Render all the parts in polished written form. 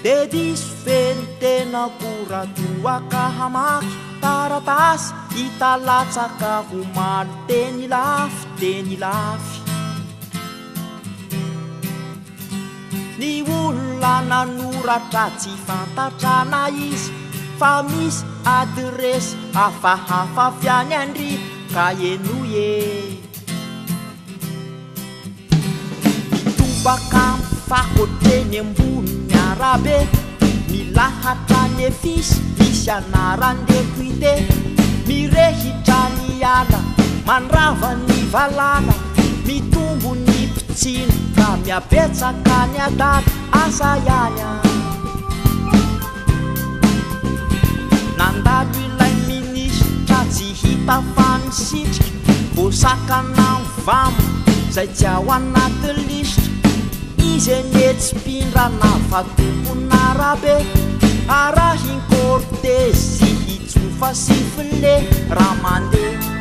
de disfeny tena koradoa ka hamaky taratasy hitalatsaka ho maly teny lafy ny olona nanoratra tsy fantatrana izy fa misy adresy hafahafa fiany andry ka enoye mitobaka mifakotreny ambony arabe milahatra ny efisy misy anarandeko ite mirehitra ny ala mandrava ny valala mitombo ny pitsiny ka miabetsaka ny adady asa ihany nandalo ilay minisitra tsy hita fanisitrika bosakana mivamo zay tsy ao anaty lisitra izy enetsympindrana fa tompon'arabe arahiny kortezy hitsofa sy file raha mandeha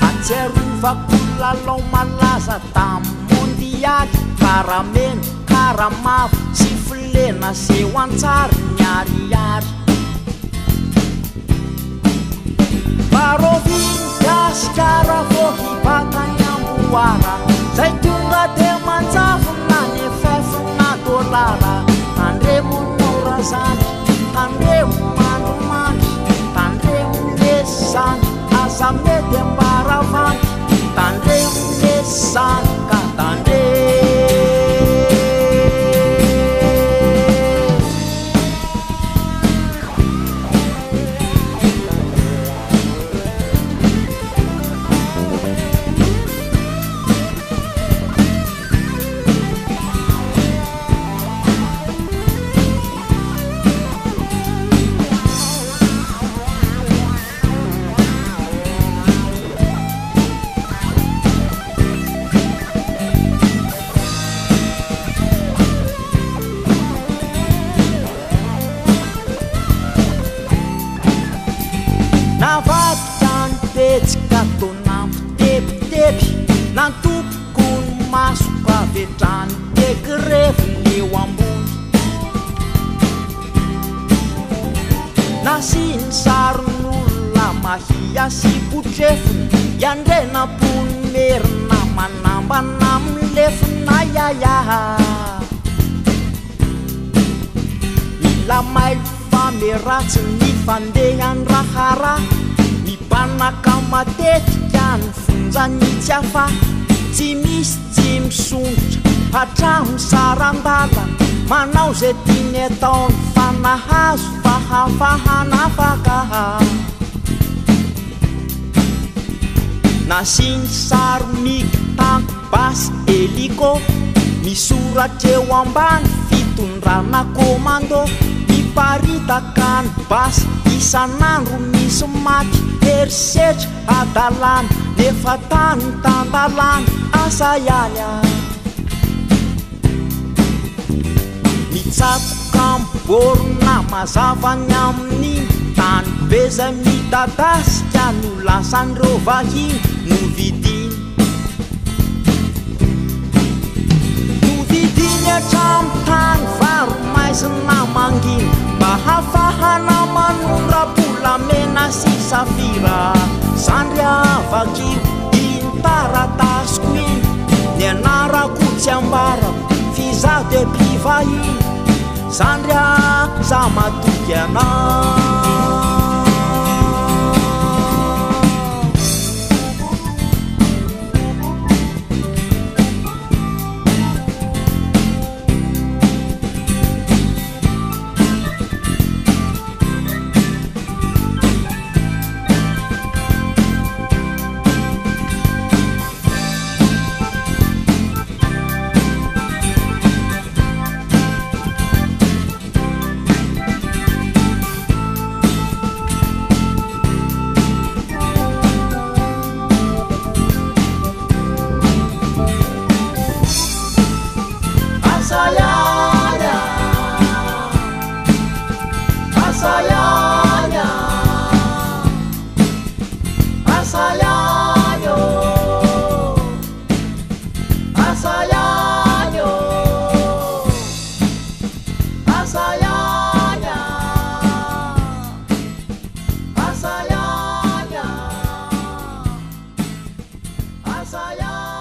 atsiarovako lalao malaza tamin'ny mondialy karamena karamavo sy filena seho antsary ny ariary baroviny gasikara vo hibakany amboara zay tonga de manjavona ny efefina dolara tandremo norazany tandremo mandomandry tandremo lesany aza mety ambaravany tandremo lesany ka navadikany petsika tonampo-tepitepy nantopoko ny masoko avetrany tekreviny eo ambony nasiny sarin'olona mahia sy potrefony iandrenam-pony merina manambana amilefina iayaha mila mailo fameratsy ny fandehany rahara mipanaka matetika ny fonjany tsy afa tsy misy tsy misongotra hatramo sarandala manao zay tiany ataony fa nahazo fahafahanafaka nasiny sary mikitanko basy eliko misoratra eo ambany fitondrana komando miparitaka ny basy isan'andro misy maty herisetra adalany nefa tany tandalany asa ihany mitsatoka miborona mazavany amin'iny tany beza midadasika no lasandreo vahiny no vidiny hatramo tany varomaizina manginy mba hafahana manondrapolamena sy safira zandry avakio iny taratasiko iny ny anarako tsy ambarako fizaho de mpivahiny zandry za matoky anao saya